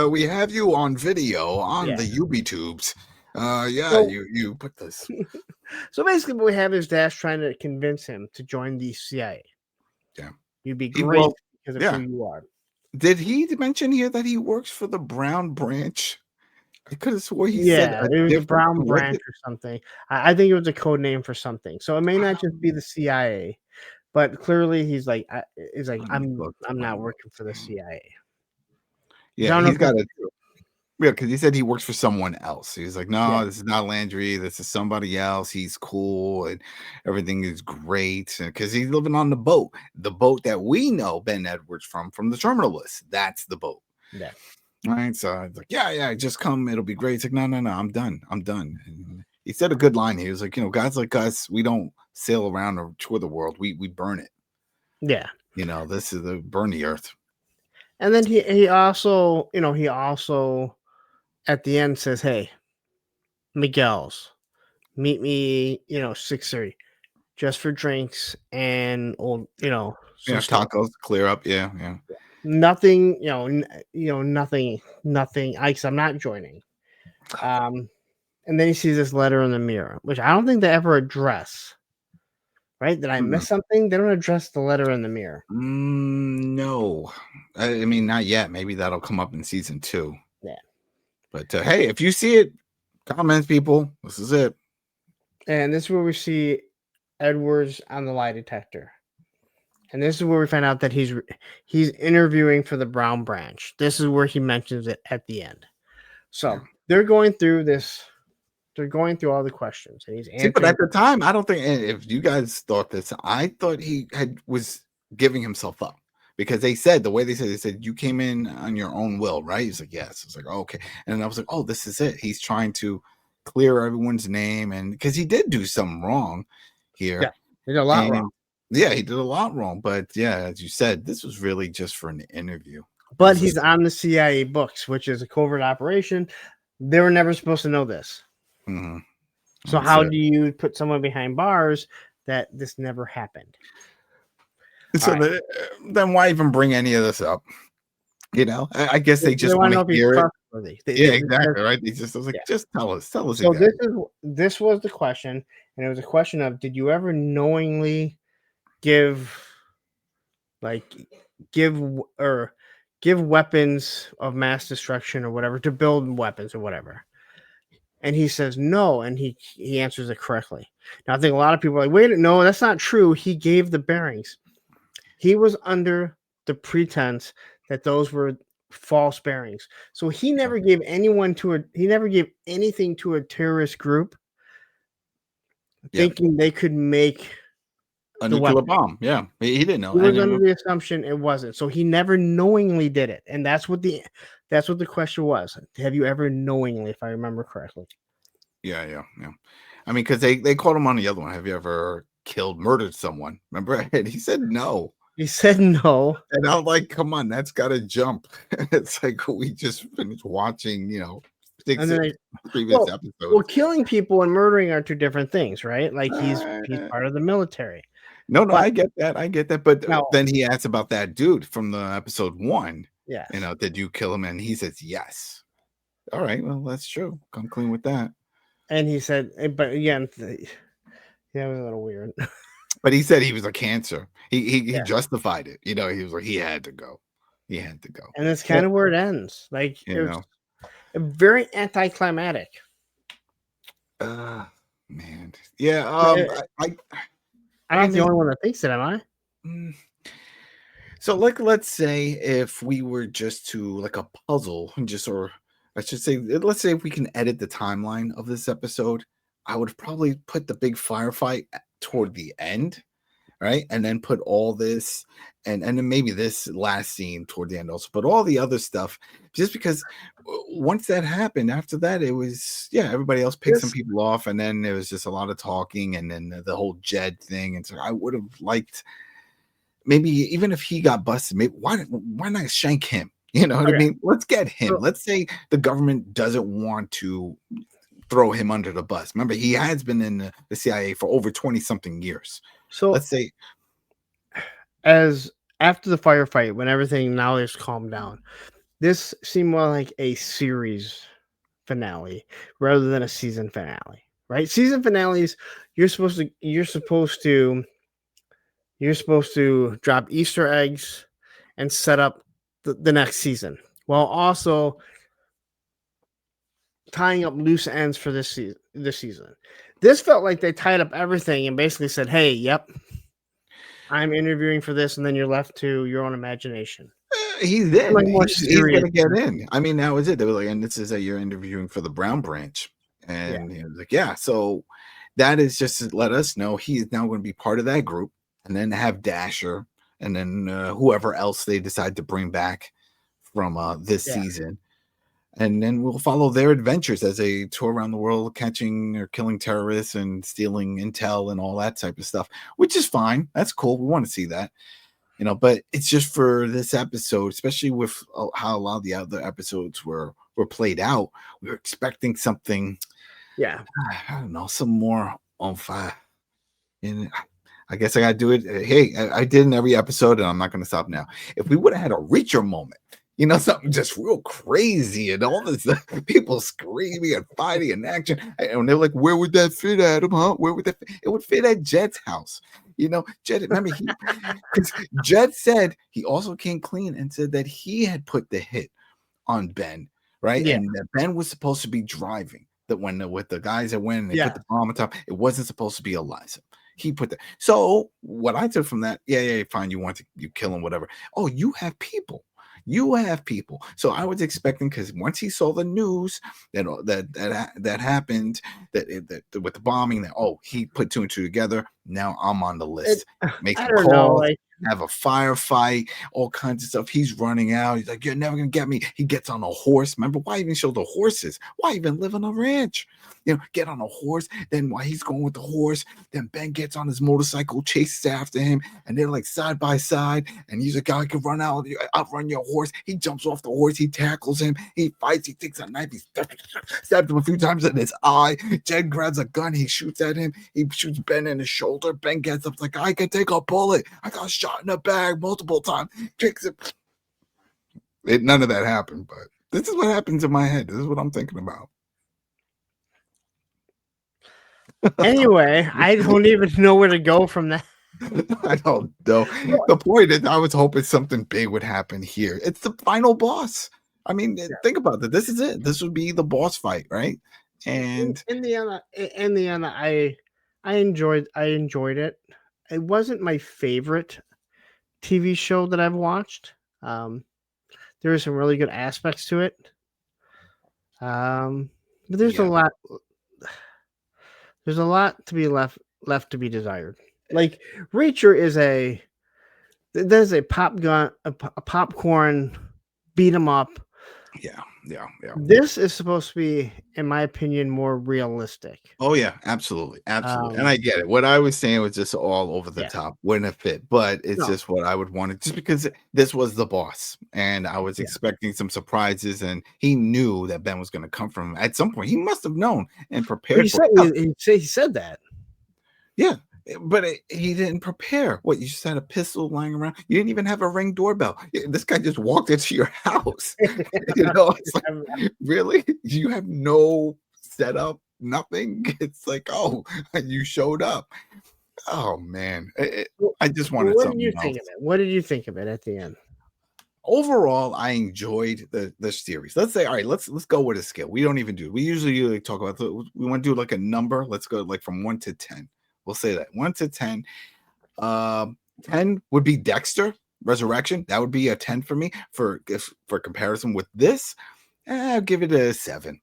We have you on video on the UB tubes. You put this. So basically, what we have is Dash trying to convince him to join the CIA. Yeah, you'd be great. because of who you are. Did he mention here that he works for the Brown Branch? I could have swore he said Yeah, a it was a different. Brown Was branch it? or something. I think it was a code name for something. So it may not just be the CIA, but clearly he's like, Let me I'm look. Let not me look. working for the CIA. I Yeah, don't know he's if got that's a. Yeah, because he said he works for someone else. He was like, yeah, "No, this is not Landry. This is somebody else. He's cool and everything is great." Because he's living on the boat that we know Ben Edwards from the terminal list. That's the boat. yeah. All right. So I was like, yeah, just come. It'll be great. It's like, no, I'm done. I'm done. And he said a good line. He was like, guys like us, we don't sail around or tour the world. We burn it. Yeah. This is the burn the earth. And then he also, he also at the end says, "Hey, Miguel's, meet me, 6:30 just for drinks and some Yeah, stuff. tacos clear up. Yeah. Nothing, nothing. I'm not joining." And then he sees this letter in the mirror, which I don't think they ever address. Right? Did I miss something? They don't address the letter in the mirror. No, I mean not yet. Maybe that'll come up in season 2. Yeah. But hey, if you see it, comments, people. This is it. And this is where we see Edwards on the lie detector. And this is where we find out that he's interviewing for the Brown Branch. This is where he mentions it at the end. So they're going through this. They're going through all the questions, and he's answering. See, but at the time, I don't think if you guys thought this, I thought he was giving himself up because they said they said you came in on your own will, right? He's like, yes. It's like, oh, okay, and then I was like, oh, this is it. He's trying to clear everyone's name, and because he did do something wrong here, he did a lot wrong. Yeah, he did a lot wrong, but yeah, as you said, this was really just for an interview. But he's on the CIA books, which is a covert operation. They were never supposed to know this. Mm-hmm. So how do you put someone behind bars that this never happened? So then why even bring any of this up? I guess they just want to hear it. Yeah, exactly. Right. They just was like, just tell us. So exactly. This was the question, and it was a question of, did you ever knowingly give weapons of mass destruction or whatever to build weapons or whatever? And he says no, and he answers it correctly. Now I think a lot of people are like, wait, no, that's not true. He gave the bearings. He was under the pretense that those were false bearings. So he never gave anything to a terrorist group thinking they could make a nuclear bomb. Yeah. He didn't know. He was under the assumption it wasn't. So he never knowingly did it. And that's what the question was. Have you ever knowingly, if I remember correctly? Yeah. I mean, because they called him on the other one. Have you ever murdered someone? Remember? And he said no. He said no. And I'm like, come on, that's got to jump. It's like we just finished watching, previous episodes. Well, killing people and murdering are two different things, right? Like he's part of the military. No, I get that. But then he asks about that dude from the episode 1. Yeah. Did you kill him? And he says yes. All right, well, that's true. Come clean with that. And he said, but again, it was a little weird. But he said he was a cancer. He justified it. He was like, he had to go. And that's kind of where it ends. Like, it was very anticlimactic. Man. Yeah. I'm not the only one that thinks it, am I? So, let's say if we were just to like a puzzle, let's say if we can edit the timeline of this episode, I would probably put the big firefight toward the end, right? And then put all this and then maybe this last scene toward the end also, but all the other stuff, just because once that happened, after that, it was, everybody else picked some people off, and then there was just a lot of talking, and then the whole Jed thing. And so I would have liked, maybe even if he got busted, maybe why not shank him? You know what I mean? Let's get him. Let's say the government doesn't want to throw him under the bus. Remember, he has been in the CIA for over 20-something years. So let's say, as after the firefight, when everything now is calmed down, this seemed more like a series finale rather than a season finale, right? Season finales, you're supposed to drop Easter eggs and set up the next season, while also tying up loose ends for this season. This felt like they tied up everything and basically said, "Hey, yep, I'm interviewing for this," and then you're left to your own imagination. He's in. Like more He's serious. gonna get in. I mean, that was it. They were like, and this is that you're interviewing for the Brown Branch, and he was like, yeah. So that is just to let us know he is now going to be part of that group, and then have Dasher, and then whoever else they decide to bring back from this season. And then we'll follow their adventures as they tour around the world, catching or killing terrorists and stealing intel and all that type of stuff, which is fine. That's cool. We want to see that, but it's just for this episode, especially with how a lot of the other episodes were played out. We were expecting something. Yeah. I don't know, some more on fire. And I guess I got to do it. Hey, I did in every episode, and I'm not going to stop now. If we would have had a Reacher moment, something just real crazy and all this people screaming and fighting and action. And they're like, where would that fit, Adam? Huh? Where would that fit? It would fit at Jed's house. Jed, remember, because Jed said he also came clean and said that he had put the hit on Ben, right? Yeah. And that Ben was supposed to be driving. That when with the guys that went and they put the bomb on top, it wasn't supposed to be Eliza. He put that. So what I took from that, fine, you kill him, whatever. Oh, you have people. So I was expecting, because once he saw the news that happened, that with the bombing, that he put 2 and 2 together. Now I'm on the list. Making calls, have a firefight, all kinds of stuff. He's running out. He's like, "You're never gonna get me." He gets on a horse. Remember, why even show the horses? Why even live on a ranch? Get on a horse. Then while he's going with the horse, then Ben gets on his motorcycle, chases after him, and they're like side by side. And he's like, "I can outrun your horse." He jumps off the horse. He tackles him. He fights. He takes a knife. He stabs him a few times in his eye. Jed grabs a gun. He shoots at him. He shoots Ben in his shoulder. Ben gets up like, "I can take a bullet. I got shot in the bag multiple times." Kicks it. None of that happened, but this is what happens in my head. This is what I'm thinking about. Anyway, I don't even know where to go from that. I don't know. The point is, I was hoping something big would happen here. It's the final boss. I mean, think about it. This is it. This would be the boss fight, right? And in the end, I enjoyed it. It wasn't my favorite TV show that I've watched. There are some really good aspects to it. But there's a lot. There's a lot to be left to be desired. Like Reacher is there's a popcorn beat 'em up. Yeah. This is supposed to be, in my opinion, more realistic. Oh yeah, absolutely. And I get it. What I was saying was just all over the top. Wouldn't have fit, but it's just what I would want just because this was the boss, and I was expecting some surprises, and he knew that Ben was going to come from him at some point. He must have known and prepared. He said that. Yeah. But he didn't prepare. What, you just had a pistol lying around? You didn't even have a Ring doorbell. This guy just walked into your house. It's like, really? You have no setup, nothing? It's like, oh, you showed up. Oh, man. I just wanted something else. What did you think of it at the end? Overall, I enjoyed the series. Let's say, all right, let's go with a scale. We don't even do. We usually talk about. We want to do like a number. Let's go like from 1 to 10. We'll say that 1 to 10. 10 would be Dexter Resurrection. That would be a 10 for me. For comparison with this, I'll give it a 7.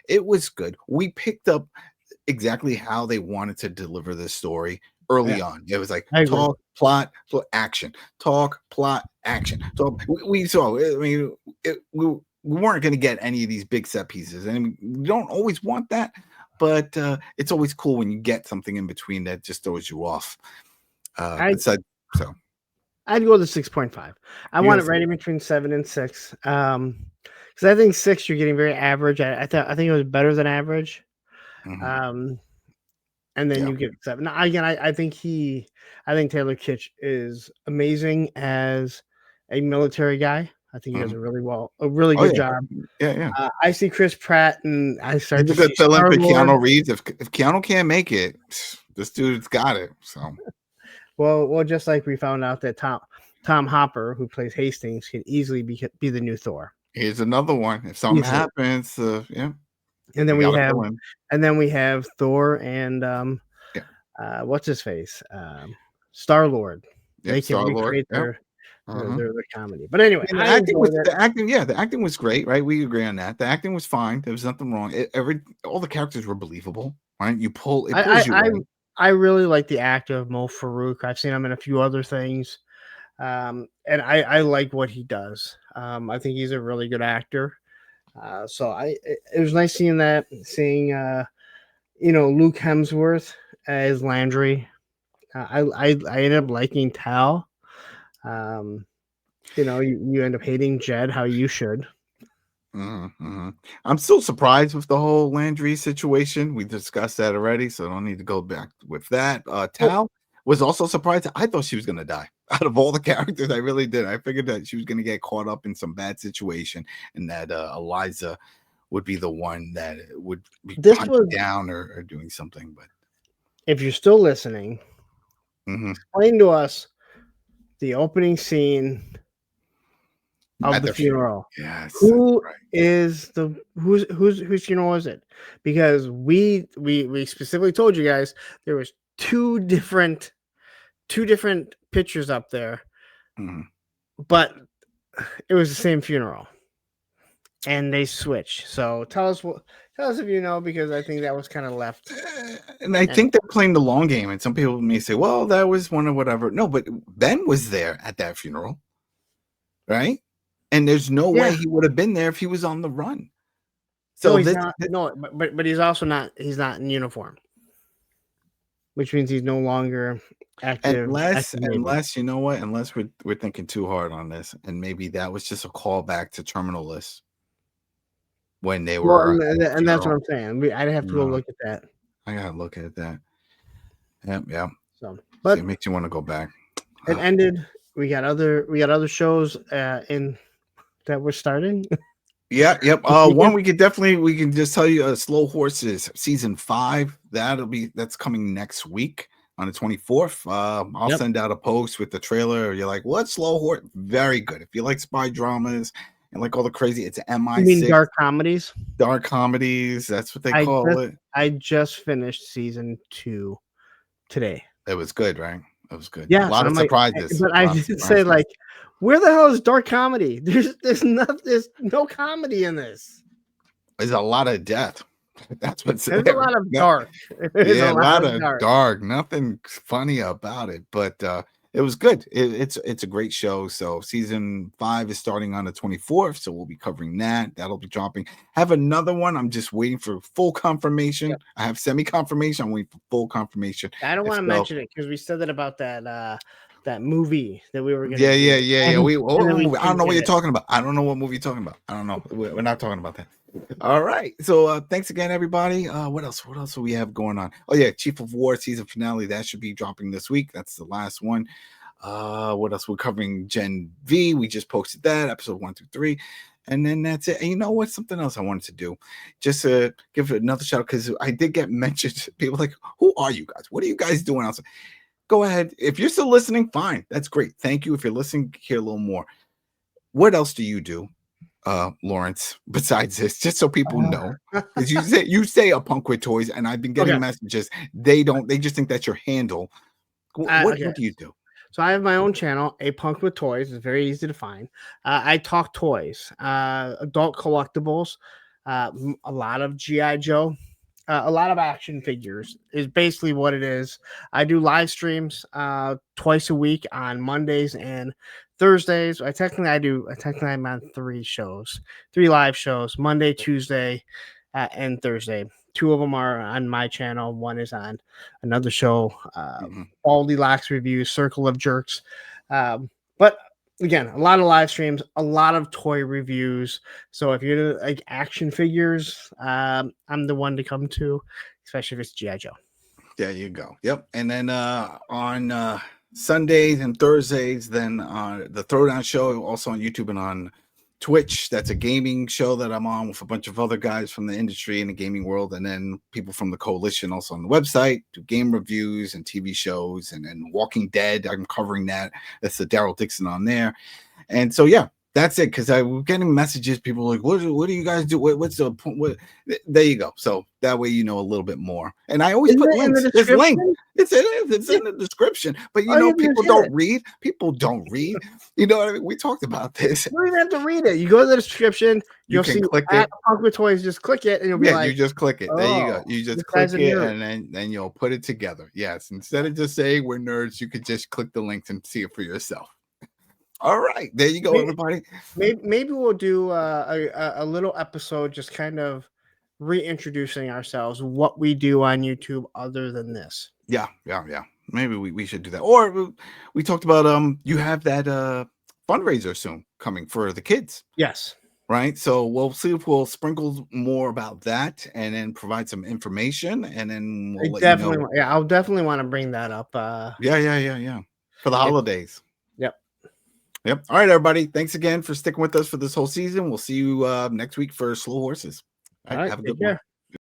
It was good. We picked up exactly how they wanted to deliver this story early on. It was like talk, plot, action. Talk, plot, action. So we saw. I mean, we weren't going to get any of these big set pieces, and we don't always want that. But it's always cool when you get something in between that just throws you off. I'd go to 6.5. I want it right in between 7 and 6. Because I think 6 you're getting very average. I think it was better than average. Mm-hmm. And then you get 7. Now, again, I think Taylor Kitsch is amazing as a military guy. I think he does a really good job. Yeah. I see Chris Pratt, and I start to see Keanu Reeves. If Keanu can't make it, this dude's got it. So, well, just like we found out that Tom Tom Hopper, who plays Hastings, can easily be the new Thor. Here's another one. If something Easily. happens, and then we have Thor and what's his face, Star-Lord. They can recreate their comedy. But anyway, the acting was great, right? We agree on that. The acting was fine. There was nothing wrong. All the characters were believable, right? It pulls you in. I really like the actor of Mo Farouk. I've seen him in a few other things. And I like what he does. I think he's a really good actor. So it was nice seeing Luke Hemsworth as Landry. I ended up liking Tal. You end up hating Jed, how you should. I'm still surprised with the whole Landry situation. We discussed that already, so I don't need to go back with that. Tal was also surprised. I thought she was going to die. Out of all the characters, I really did. I figured that she was going to get caught up in some bad situation, and that Eliza would be the one that would be hunted down or doing something. But if you're still listening, explain to us the opening scene of the funeral. Yes. Whose funeral is it? Because we specifically told you guys there was two different pictures up there, but it was the same funeral, and they switched. So tell us if you know, because I think that was kind of left. And I think they're playing the long game, and some people may say, "Well, that was one or whatever." No, but Ben was there at that funeral, right? And there's no way he would have been there if he was on the run. So but he's also not. He's not in uniform, which means he's no longer active. Unless you know what? Unless we're thinking too hard on this, and maybe that was just a callback to Terminal List when they were. And that's what I'm saying. I'd have to go look at that. I gotta look at that. Yeah. So, but it makes you want to go back. It ended. We got other shows in that we're starting. Yep. We can just tell you Slow Horses season 5. That's coming next week on the 24th. I'll send out a post with the trailer. You're like, what? Slow Horse? Very good. If you like spy dramas and like all the crazy, it's MI6. You mean dark comedies? Dark comedies. That's what they call it. I just finished season 2 today. It was good, right? It was good. Yeah, a lot of surprises. But I did say, like, where the hell is dark comedy? There's no comedy in this. There's a lot of death. That's what's there. There's a lot of dark. A lot of dark. Nothing funny about it, but it was good. It's a great show. So season 5 is starting on the 24th. So we'll be covering that. That'll be dropping. I have another one. I'm just waiting for full confirmation. Yep. I have semi-confirmation. I'm waiting for full confirmation. I don't want to mention it because we said that about that movie that we were going to do. I don't know what you're talking about. I don't know what movie you're talking about. I don't know. We're not talking about that. All right. So thanks again, everybody. What else do we have going on? Oh, yeah. Chief of War season finale. That should be dropping this week. That's the last one. What else? We're covering Gen V. We just posted that, episode 1 through 3. And then that's it. And you know what? Something else I wanted to do. Just to give it another shout out, because I did get mentioned. People like, who are you guys? What are you guys doing outside? Go ahead. If you're still listening, fine. That's great. Thank you. If you're listening, hear a little more. What else do you do, Lawrence, besides this? Just so people know. Because you say a punk with toys, and I've been getting messages. They just think that's your handle. What do you do? So I have my own channel, A Punk with Toys. It's very easy to find. I talk toys, adult collectibles, a lot of G.I. Joe, a lot of action figures is basically what it is. I do live streams twice a week on Mondays and Thursdays. I'm on 3 live shows, Monday, Tuesday, and Thursday. 2 of them are on my channel. 1 is on another show, Baldy Locks Reviews, Circle of Jerks. But again, a lot of live streams, a lot of toy reviews. So if you're like action figures, I'm the one to come to, especially if it's G.I. Joe. There you go. Yep. And then on Sundays and Thursdays, then the Throwdown Show, also on YouTube and on Twitch. That's a gaming show that I'm on with a bunch of other guys from the industry in the gaming world, and then people from the Koalition also on the website, do game reviews and TV shows, and then Walking Dead. I'm covering that. That's the Daryl Dixon on there. And so, yeah, that's it. Because I was getting messages. People were like, what do you guys do? What's the point? There you go. So that way you know a little bit more. And I always put links. There's links. It's in the description. But people don't read. People don't read. You know what I mean? We talked about this. You don't even have to read it. You go to the description. You'll see click it. Punk with Toys. Just click it, and you'll be like, you just click it. There you go. You just click it, and then you'll put it together. Yes. Instead of just saying we're nerds, you could just click the links and see it for yourself. All right, there you go, everybody. Maybe we'll do a little episode, just kind of reintroducing ourselves, what we do on YouTube other than this. Yeah. Maybe we should do that. Or we talked about you have that fundraiser soon coming for the kids. Yes. Right. So we'll see if we'll sprinkle more about that and then provide some information, and then we'll let you know. Yeah, I'll definitely want to bring that up. Yeah. For the holidays. Yep. All right, everybody. Thanks again for sticking with us for this whole season. We'll see you next week for Slow Horses. All right. Have a good one.